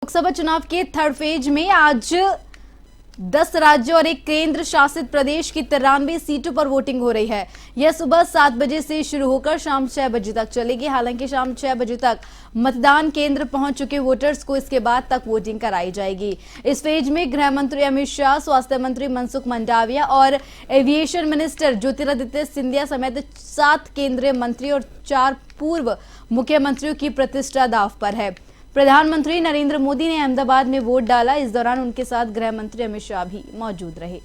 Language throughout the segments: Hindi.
लोकसभा चुनाव के थर्ड फेज में आज 10 राज्यों और एक केंद्र शासित प्रदेश की 93 सीटों पर वोटिंग हो रही है। यह सुबह 7 बजे से शुरू होकर शाम 6 बजे तक चलेगी। हालांकि शाम 6 बजे तक मतदान केंद्र पहुंच चुके वोटर्स को इसके बाद तक वोटिंग कराई जाएगी। इस फेज में गृह मंत्री अमित शाह, स्वास्थ्य मंत्री मनसुख मंडाविया और एविएशन मिनिस्टर ज्योतिरादित्य सिंधिया समेत 7 केंद्रीय मंत्री और 4 पूर्व मुख्यमंत्रियों की प्रतिष्ठा दांव पर है। प्रधानमंत्री नरेंद्र मोदी ने अहमदाबाद में वोट डाला। इस दौरान उनके साथ गृह मंत्री अमित शाह भी मौजूद रहे।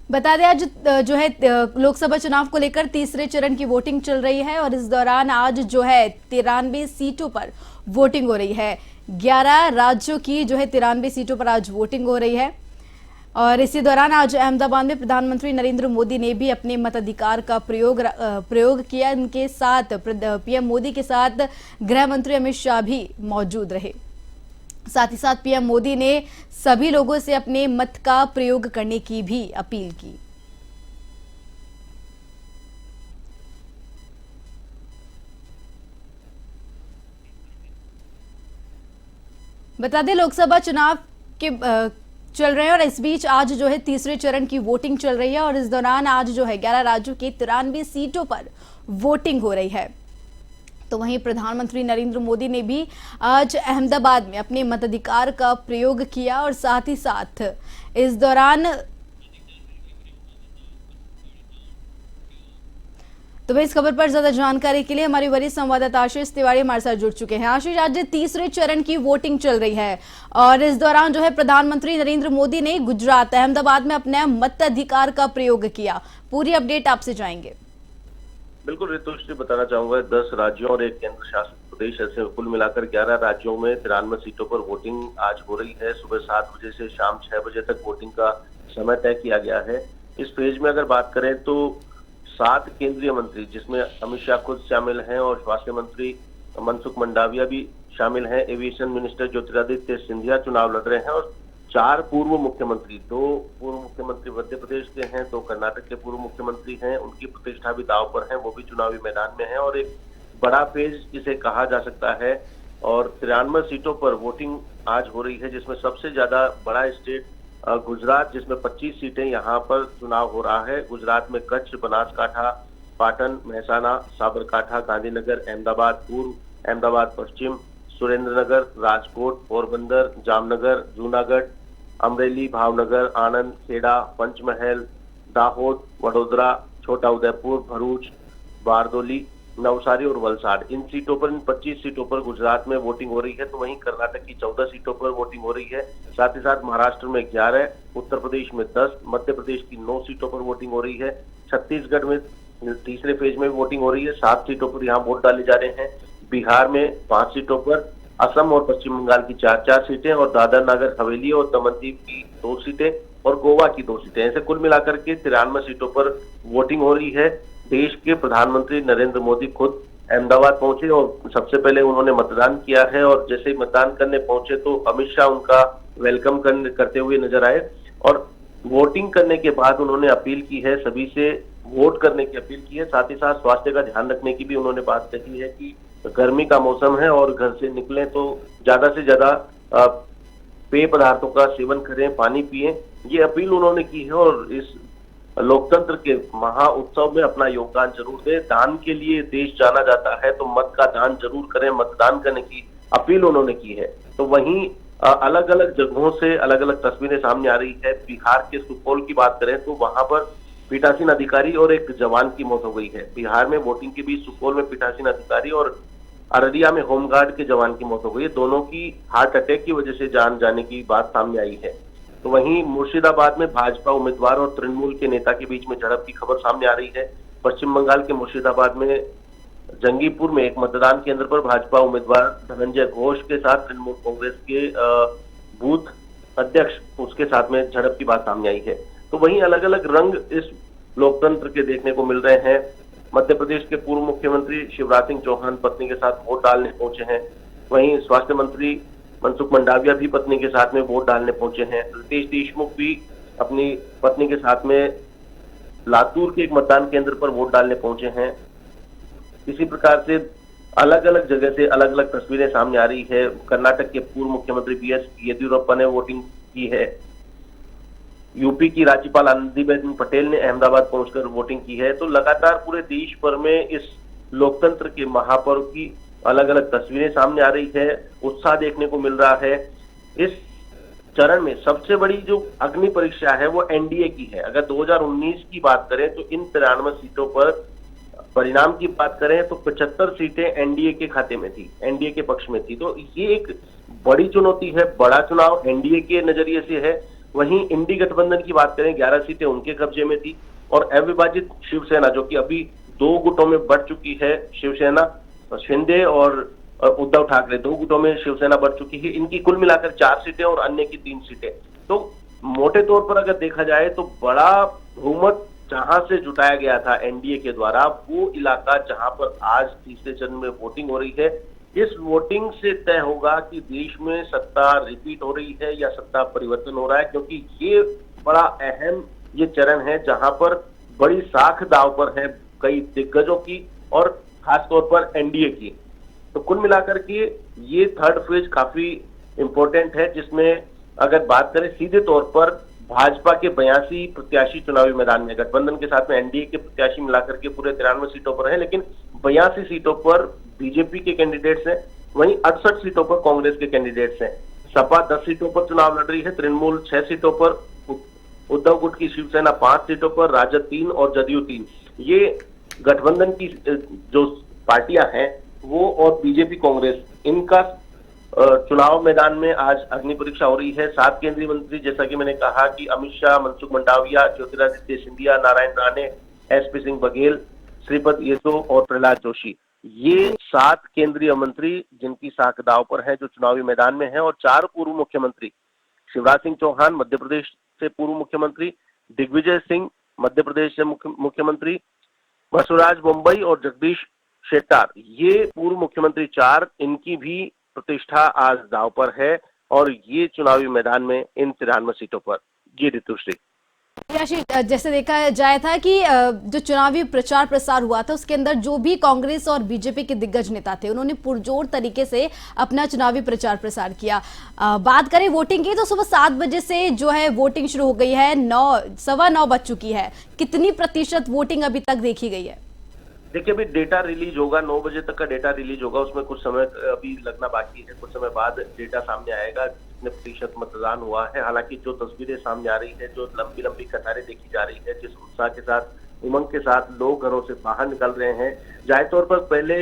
बता दें आज जो है लोकसभा चुनाव को लेकर तीसरे चरण की वोटिंग चल रही है और इस दौरान आज जो है 93 सीटों पर वोटिंग हो रही है। 11 राज्यों की जो है 93 सीटों पर आज वोटिंग हो रही है। और इसी दौरान आज अहमदाबाद में प्रधानमंत्री नरेंद्र मोदी ने भी अपने मताधिकार का प्रयोग किया। इनके साथ पीएम मोदी के साथ गृह मंत्री अमित शाह भी मौजूद रहे। साथ ही साथ पीएम मोदी ने सभी लोगों से अपने मत का प्रयोग करने की भी अपील की। बता दें लोकसभा चुनाव के चल रहे हैं और इस बीच आज जो है तीसरे चरण की वोटिंग चल रही है और इस दौरान आज जो है 11 राज्यों की 93 सीटों पर वोटिंग हो रही है। तो वहीं प्रधानमंत्री नरेंद्र मोदी ने भी आज अहमदाबाद में अपने मताधिकार का प्रयोग किया और साथ ही साथ इस दौरान तो इस खबर पर ज्यादा जानकारी के लिए हमारे वरिष्ठ संवाददाता आशीष तिवारी हमारे साथ जुड़ चुके हैं। आशीष, आज तीसरे चरण की वोटिंग चल रही है और इस दौरान जो है प्रधानमंत्री नरेंद्र मोदी ने गुजरात अहमदाबाद में अपने मताधिकार का प्रयोग किया। पूरी अपडेट आपसे जाएंगे। बिल्कुल ऋतुश्री, बताना चाहूंगा 10 राज्यों और एक केंद्र शासित प्रदेश ऐसे कुल मिलाकर 11 राज्यों में 93 सीटों पर वोटिंग आज हो रही है। सुबह 7 बजे से शाम 6 बजे तक वोटिंग का समय तय किया गया है। इस फेज में अगर बात करें तो 7 केंद्रीय मंत्री, जिसमें अमित शाह खुद शामिल हैं और स्वास्थ्य मंत्री मनसुख मंडाविया भी शामिल हैं, एविएशन मिनिस्टर ज्योतिरादित्य सिंधिया चुनाव लड़ रहे हैं और 4 पूर्व मुख्यमंत्री, 2 पूर्व मुख्यमंत्री मध्य प्रदेश के हैं, 2 कर्नाटक के पूर्व मुख्यमंत्री हैं, उनकी प्रतिष्ठा भी दांव पर है, वो भी चुनावी मैदान में है और एक बड़ा फेज जिसे कहा जा सकता है। और 93 सीटों पर वोटिंग आज हो रही है, जिसमें सबसे ज्यादा बड़ा स्टेट गुजरात, जिसमें 25 सीटें यहाँ पर चुनाव हो रहा है। गुजरात में कच्छ, बनासकांठा, पाटन, महसाना, साबरकांठा, गांधीनगर, अहमदाबाद पूर्व, अहमदाबाद पश्चिम, सुरेंद्रनगर, राजकोट, पोरबंदर, जामनगर, जूनागढ़, अमरेली, भावनगर, आनंद, खेड़ा, पंचमहल, दाहोद, वडोदरा, छोटा उदयपुर, भरूच, बारदोली, नवसारी और वलसाड, इन सीटों पर, इन 25 सीटों पर गुजरात में वोटिंग हो रही है। तो वहीं कर्नाटक की 14 सीटों पर वोटिंग हो रही है। साथ ही साथ महाराष्ट्र में 11, उत्तर प्रदेश में 10, मध्य प्रदेश की 9 सीटों पर वोटिंग हो रही है। छत्तीसगढ़ में तीसरे फेज में वोटिंग हो रही है, 7 सीटों पर यहाँ वोट डाले जा रहे हैं। बिहार में 5 सीटों पर, असम और पश्चिम बंगाल की 4-4 सीटें और दादर नगर हवेली और दमनदीप की 2 सीटें और गोवा की 2 सीटें, ऐसे कुल मिलाकर के 93 सीटों पर वोटिंग हो रही है। देश के प्रधानमंत्री नरेंद्र मोदी खुद अहमदाबाद पहुंचे और सबसे पहले उन्होंने मतदान किया है और जैसे ही मतदान करने पहुंचे तो अमित शाह उनका वेलकम करते हुए नजर आए और वोटिंग करने के बाद उन्होंने अपील की है, सभी से वोट करने की अपील की है। साथ ही साथ स्वास्थ्य का ध्यान रखने की भी उन्होंने बात कही है कि गर्मी का मौसम है और घर से निकलें तो ज्यादा से ज्यादा पेय पदार्थों का सेवन करें, पानी पिएं, ये अपील उन्होंने की है और इस लोकतंत्र के महा उत्सव में अपना योगदान जरूर दें। दान के लिए देश जाना जाता है तो मत का दान जरूर करें, मतदान करने की अपील उन्होंने की है। तो वहीं अलग अलग जगहों से अलग अलग तस्वीरें सामने आ रही है। बिहार के सुपौल की बात करें तो वहां पर पीठासीन अधिकारी और एक जवान की मौत हो गई है। बिहार में वोटिंग के बीच सुपौल में पीठासीन अधिकारी और अररिया में होमगार्ड के जवान की मौत हो गई है। दोनों की हार्ट अटैक की वजह से जान जाने की बात सामने आई है। तो वहीं मुर्शिदाबाद में भाजपा उम्मीदवार और तृणमूल के नेता के बीच में झड़प की खबर सामने आ रही है। पश्चिम बंगाल के मुर्शिदाबाद में जंगीपुर में एक मतदान केंद्र पर भाजपा उम्मीदवार धनंजय घोष के साथ तृणमूल कांग्रेस के बूथ अध्यक्ष उसके साथ में झड़प की बात सामने आई है। तो वहीं अलग अलग रंग इस लोकतंत्र के देखने को मिल रहे हैं। मध्य प्रदेश के पूर्व मुख्यमंत्री शिवराज सिंह चौहान पत्नी के साथ वोट डालने पहुंचे हैं। वहीं स्वास्थ्य मंत्री मनसुख मंडाविया भी पत्नी के साथ में वोट डालने पहुंचे हैं। रितेश देशमुख भी अपनी पत्नी के साथ में लातूर के एक मतदान केंद्र पर वोट डालने पहुंचे हैं। इसी प्रकार से अलग अलग जगह से अलग अलग तस्वीरें सामने आ रही है। कर्नाटक के पूर्व मुख्यमंत्री बीएस येदियुरप्पा ने वोटिंग की है। यूपी की राज्यपाल आनंदीबेन पटेल ने अहमदाबाद पहुंचकर वोटिंग की है। तो लगातार पूरे देश भर में इस लोकतंत्र के महापर्व की अलग अलग तस्वीरें सामने आ रही है, उत्साह देखने को मिल रहा है। इस चरण में सबसे बड़ी जो अग्नि परीक्षा है वो एनडीए की है। अगर 2019 की बात करें तो इन 93 सीटों पर परिणाम की बात करें तो 75 सीटें एनडीए के खाते में थी, एनडीए के पक्ष में थी। तो ये एक बड़ी चुनौती है, बड़ा चुनाव एनडीए के नजरिए से है। वहीं इंडी गठबंधन की बात करें 11 सीटें उनके कब्जे में थी और अविभाजित शिवसेना जो कि अभी 2 गुटों में बढ़ चुकी है, शिवसेना शिंदे और उद्धव ठाकरे 2 गुटों में शिवसेना बढ़ चुकी है। इनकी कुल मिलाकर 4 सीटें और अन्य की 3 सीटें। तो मोटे तौर पर अगर देखा जाए तो बड़ा बहुमत जहां से जुटाया गया था एनडीए के द्वारा, वो इलाका जहां पर आज तीसरे चरण में वोटिंग हो रही है, इस वोटिंग से तय होगा कि देश में सत्ता रिपीट हो रही है या सत्ता परिवर्तन हो रहा है। क्योंकि ये बड़ा अहम ये चरण है जहां पर बड़ी साख दांव पर है कई दिग्गजों की और खासतौर पर एनडीए की। तो कुल मिलाकर के ये थर्ड फेज काफी इंपॉर्टेंट है, जिसमें अगर बात करें सीधे तौर पर भाजपा के 82 प्रत्याशी चुनावी मैदान में, गठबंधन के साथ में एनडीए के प्रत्याशी मिलाकर के पूरे 93 सीटों पर है, लेकिन 82 सीटों पर बीजेपी के कैंडिडेट्स हैं, वहीं 68 सीटों पर कांग्रेस के कैंडिडेट्स हैं। सपा 10 सीटों पर चुनाव लड़ रही है, तृणमूल 6 सीटों पर, उद्धव गुट की शिवसेना 5 सीटों पर, राजद 3 और जदयू 3। ये गठबंधन की जो पार्टियां हैं वो और बीजेपी कांग्रेस, इनका चुनाव मैदान में आज अग्नि परीक्षा हो रही है। 7 केंद्रीय मंत्री, जैसा कि मैंने कहा कि अमित शाह, मनसुख मंडाविया, ज्योतिरादित्य सिंधिया, नारायण राणे, एसपी सिंह बघेल, श्रीपद येसो और प्रहलाद जोशी, ये 7 केंद्रीय मंत्री जिनकी साख दांव पर है, जो चुनावी मैदान में है। और 4 पूर्व मुख्यमंत्री, शिवराज सिंह चौहान मध्य प्रदेश से पूर्व मुख्यमंत्री, दिग्विजय सिंह मध्य प्रदेश से मुख्यमंत्री, बसवराज मुंबई और जगदीश शेट्टार, ये पूर्व मुख्यमंत्री 4, इनकी भी प्रतिष्ठा आज दांव पर है और ये चुनावी मैदान में इन 93 सीटों पर। जी ऋतुश्री, जैसे देखा जाए था कि जो चुनावी प्रचार प्रसार हुआ था उसके अंदर जो भी कांग्रेस और बीजेपी के दिग्गज नेता थे उन्होंने पुरजोर तरीके से अपना चुनावी प्रचार प्रसार किया। बात करें वोटिंग की तो सुबह 7 बजे से जो है वोटिंग शुरू हो गई है, 9:15 बज चुकी है। कितनी प्रतिशत वोटिंग अभी तक देखी गई है? देखिए, अभी डेटा रिलीज होगा, 9 बजे तक का डेटा रिलीज होगा, उसमें कुछ समय अभी लगना बाकी है। कुछ समय बाद डेटा सामने आएगा कितने प्रतिशत मतदान हुआ है। हालांकि जो तस्वीरें सामने आ रही है, जो लंबी लंबी कतारें देखी जा रही है, जिस उत्साह के साथ, उमंग के साथ लोग घरों से बाहर निकल रहे हैं। जाहिर तौर पर पहले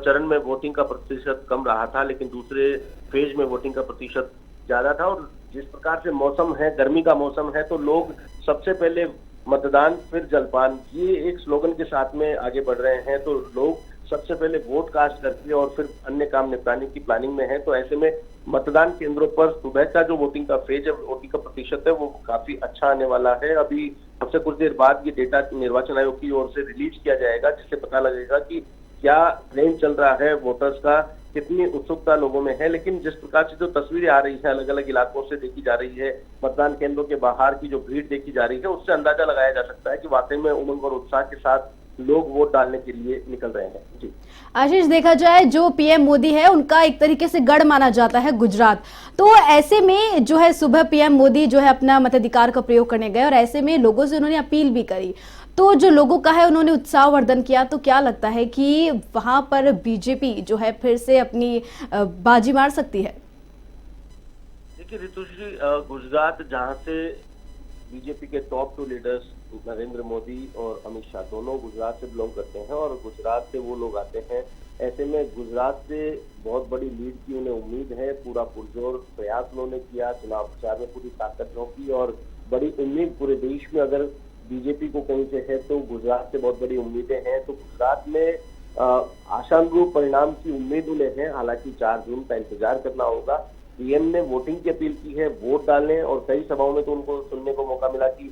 चरण में वोटिंग का प्रतिशत कम रहा था, लेकिन दूसरे फेज में वोटिंग का प्रतिशत ज्यादा था। और जिस प्रकार से मौसम है, गर्मी का मौसम है, तो लोग सबसे पहले मतदान फिर जलपान, ये एक स्लोगन के साथ में आगे बढ़ रहे हैं। तो लोग सबसे पहले वोट कास्ट करके और फिर अन्य काम निपटाने की प्लानिंग में है। तो ऐसे में मतदान केंद्रों पर सुबह का जो वोटिंग का फेज है, वोटिंग का प्रतिशत है, वो काफी अच्छा आने वाला है। अभी सबसे कुछ देर बाद ये डेटा निर्वाचन आयोग की ओर से रिलीज किया जाएगा, जिससे पता लगेगा कि क्या ट्रेंड चल रहा है वोटर्स का, कितनी उत्सुकता लोगों में है। लेकिन जिस प्रकार से जो तस्वीरें आ रही है, अलग अलग इलाकों से देखी जा रही है, मतदान केंद्रों के बाहर की जो भीड़ देखी जा रही है, उससे अंदाजा लगाया जा सकता है कि वाकई में उमंग और उत्साह के साथ लोग वोट डालने के लिए निकल रहे हैं। जी आशीष, देखा जाए जो पीएम मोदी है उनका एक तरीके से गढ़ माना जाता है गुजरात, तो ऐसे में जो है सुबह पीएम मोदी जो है अपना मताधिकार का प्रयोग करने गए और ऐसे में लोगों से उन्होंने अपील भी करी। तो जो लोगों का है उन्होंने उत्साहवर्धन किया, तो क्या लगता है कि वहां पर बीजेपी जो है फिर से अपनी बाजी मार सकती है? देखिए ऋतुश्री, गुजरात जहां से बीजेपी के टॉप 2 लीडर्स नरेंद्र मोदी और अमित शाह दोनों गुजरात से बिलोंग करते हैं और गुजरात से वो लोग आते हैं। ऐसे में गुजरात से बहुत बड़ी लीड की उन्हें उम्मीद है। पूरा पुरजोर प्रयास उन्होंने किया, चुनाव प्रचार में पूरी ताकत झोंकी और बड़ी उम्मीद पूरे देश में अगर बीजेपी को कहीं से है तो गुजरात से बहुत बड़ी उम्मीदें हैं। तो गुजरात में आशानुरूप परिणाम की उम्मीद उन्हें है। हालांकि 4 जून का इंतजार करना होगा। पीएम ने वोटिंग की अपील की है, वोट डालने, और कई सभाओं में तो उनको सुनने को मौका मिला कि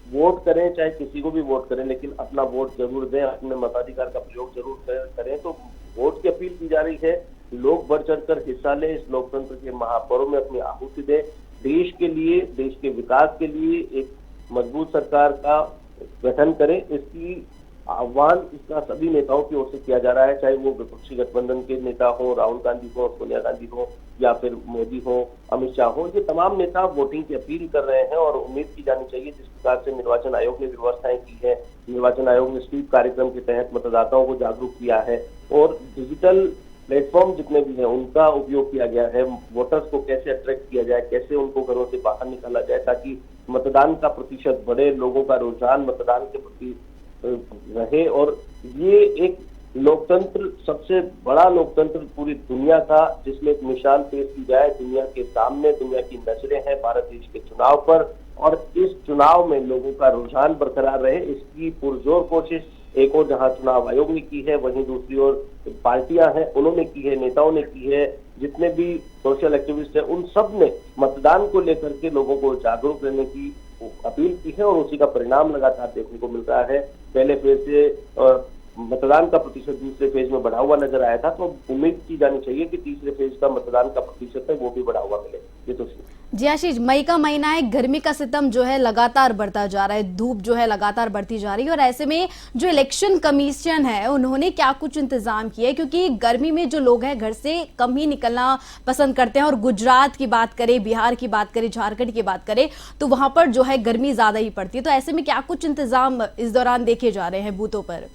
वोट करें, चाहे किसी को भी वोट करें, लेकिन अपना वोट जरूर दें, अपने मताधिकार का प्रयोग जरूर करें। तो वोट की अपील की जा रही है, लोग बढ़ चढ़कर हिस्सा लें, इस लोकतंत्र के महापर्व में अपनी आहुति दें, देश के लिए, देश के विकास के लिए एक मजबूत सरकार का गठन करें। इसकी आह्वान इसका सभी नेताओं की ओर से किया जा रहा है, चाहे वो विपक्षी गठबंधन के नेता हो, राहुल गांधी हो, सोनिया गांधी हो, या फिर मोदी हो, अमित शाह हो। ये तमाम नेता वोटिंग की अपील कर रहे हैं और उम्मीद की जानी चाहिए जिस प्रकार से निर्वाचन आयोग ने व्यवस्थाएं की है, निर्वाचन आयोग ने स्वीप कार्यक्रम के तहत मतदाताओं को जागरूक किया है और डिजिटल प्लेटफॉर्म जितने भी हैं उनका उपयोग किया गया है। वोटर्स को कैसे अट्रैक्ट किया जाए, कैसे उनको घरों से बाहर निकाला जाए ताकि मतदान का प्रतिशत बढ़े, लोगों का रुझान मतदान के प्रति रहे। और ये एक लोकतंत्र, सबसे बड़ा लोकतंत्र पूरी दुनिया का, जिसमें एक मिसाल पेश की जाए दुनिया के सामने। दुनिया की नजरें हैं भारत देश के चुनाव पर और इस चुनाव में लोगों का रुझान बरकरार रहे, इसकी पुरजोर कोशिश एक और जहां चुनाव आयोग ने की है, वहीं दूसरी ओर पार्टियां हैं उन्होंने की है, नेताओं ने की है, जितने भी सोशल एक्टिविस्ट हैं उन सब ने मतदान को लेकर के लोगों को जागरूक रहने की अपील की है और उसी का परिणाम लगातार देखने को मिल रहा है। पहले फेज से मतदान का प्रतिशत दूसरे फेज में बढ़ा हुआ नजर आया था, तो उम्मीद की जानी चाहिए कि तीसरे फेज का मतदान का प्रतिशत है वो भी बढ़ा हुआ मिले। ये तो जी आशीष, मई का महीना है, गर्मी का सितम जो है लगातार बढ़ता जा रहा है, धूप जो है लगातार बढ़ती जा रही है और ऐसे में जो इलेक्शन कमीशन है उन्होंने क्या कुछ इंतजाम किया है, क्योंकि गर्मी में जो लोग हैं घर से कम ही निकलना पसंद करते हैं और गुजरात की बात करें, बिहार की बात करें, झारखंड की बात करें तो वहां पर जो है गर्मी ज्यादा ही पड़ती है। तो ऐसे में क्या कुछ इंतजाम इस दौरान देखे जा रहे हैं बूथों पर?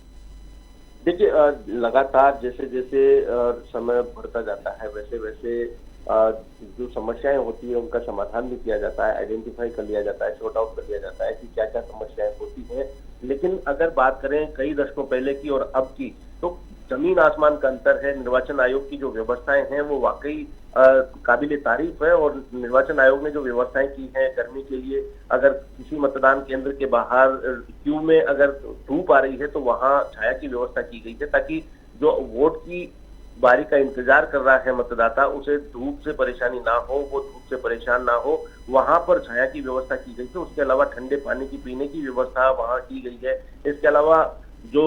देखिए, लगातार जैसे जैसे समय बढ़ता जाता है वैसे वैसे जो समस्याएं होती है उनका समाधान भी किया जाता है, आइडेंटिफाई कर लिया जाता है, सॉर्ट आउट कर लिया जाता है कि क्या क्या समस्याएं होती हैं। लेकिन अगर बात करें कई दशकों पहले की और अब की, तो जमीन आसमान का अंतर है। निर्वाचन आयोग की जो व्यवस्थाएं हैं वो वाकई काबिले तारीफ है और निर्वाचन आयोग ने जो व्यवस्थाएं की हैं गर्मी के लिए, अगर किसी मतदान केंद्र के बाहर क्यू में अगर धूप आ रही है तो वहां छाया की व्यवस्था की गई है ताकि जो वोट की बारी का इंतजार कर रहा है मतदाता उसे धूप से परेशानी ना हो, वो धूप से परेशान ना हो, वहां पर छाया की व्यवस्था की गई है। उसके अलावा ठंडे पानी की पीने की व्यवस्था वहां की गई है। इसके अलावा जो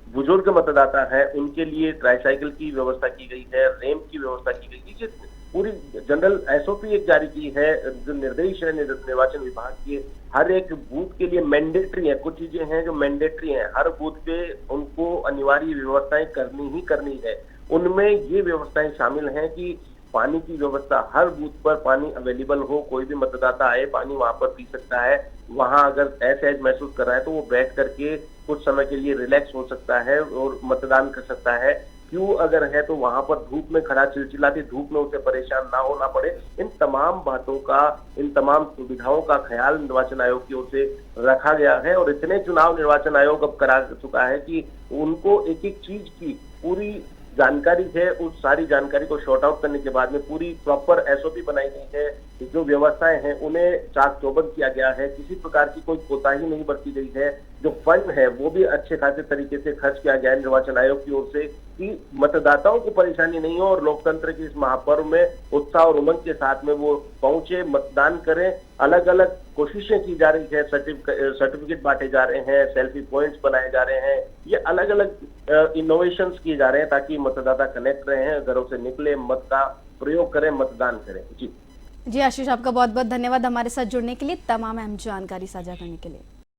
बुजुर्ग मतदाता है उनके लिए ट्राईसाइकिल की व्यवस्था की गई है, रैंप की व्यवस्था की गई है। पूरी जनरल एसओपी एक जारी की है, जो निर्देश है निर्वाचन विभाग के हर एक बूथ के लिए मैंडेटरी है। कुछ चीजें हैं जो मैंडेटरी हैं, हर बूथ पे उनको अनिवार्य व्यवस्थाएं करनी ही करनी है। उनमें ये व्यवस्थाएं शामिल हैं कि पानी की व्यवस्था, हर बूथ पर पानी अवेलेबल हो, कोई भी मतदाता आए पानी वहां पर पी सकता है। वहां अगर असहज महसूस कर रहा है तो वो बैठ करके कुछ समय के लिए रिलैक्स हो सकता है और मतदान कर सकता है। क्यू अगर है तो वहां पर धूप में खड़ा चिलचिलाती धूप में उसे परेशान ना होना पड़े। इन तमाम बातों का, इन तमाम सुविधाओं का ख्याल निर्वाचन आयोग की ओर से रखा गया है और इतने चुनाव निर्वाचन आयोग अब करा चुका है कि उनको एक एक चीज की पूरी जानकारी है। उस सारी जानकारी को शॉर्ट आउट करने के बाद में पूरी प्रॉपर एसओपी बनाई गई है। जो व्यवस्थाएं हैं उन्हें चाक चौबंद किया गया है, किसी प्रकार की कोई कोताही नहीं बरती गई है। जो फंड है वो भी अच्छे खासे तरीके से खर्च किया गया है निर्वाचन आयोग की ओर से कि मतदाताओं को परेशानी नहीं हो और लोकतंत्र के इस महापर्व में उत्साह और उमंग के साथ में वो पहुंचे, मतदान करें। अलग अलग कोशिशें की जा रही है, सर्टिफिकेट बांटे जा रहे हैं, सेल्फी पॉइंट्स बनाए जा रहे हैं, ये अलग अलग इनोवेशंस किए जा रहे हैं ताकि मतदाता कनेक्ट रहे हैं, घरों से निकले, मत का प्रयोग करें, मतदान करें। जी आशीष, आपका बहुत बहुत धन्यवाद हमारे साथ जुड़ने के लिए, तमाम अहम जानकारी साझा करने के लिए।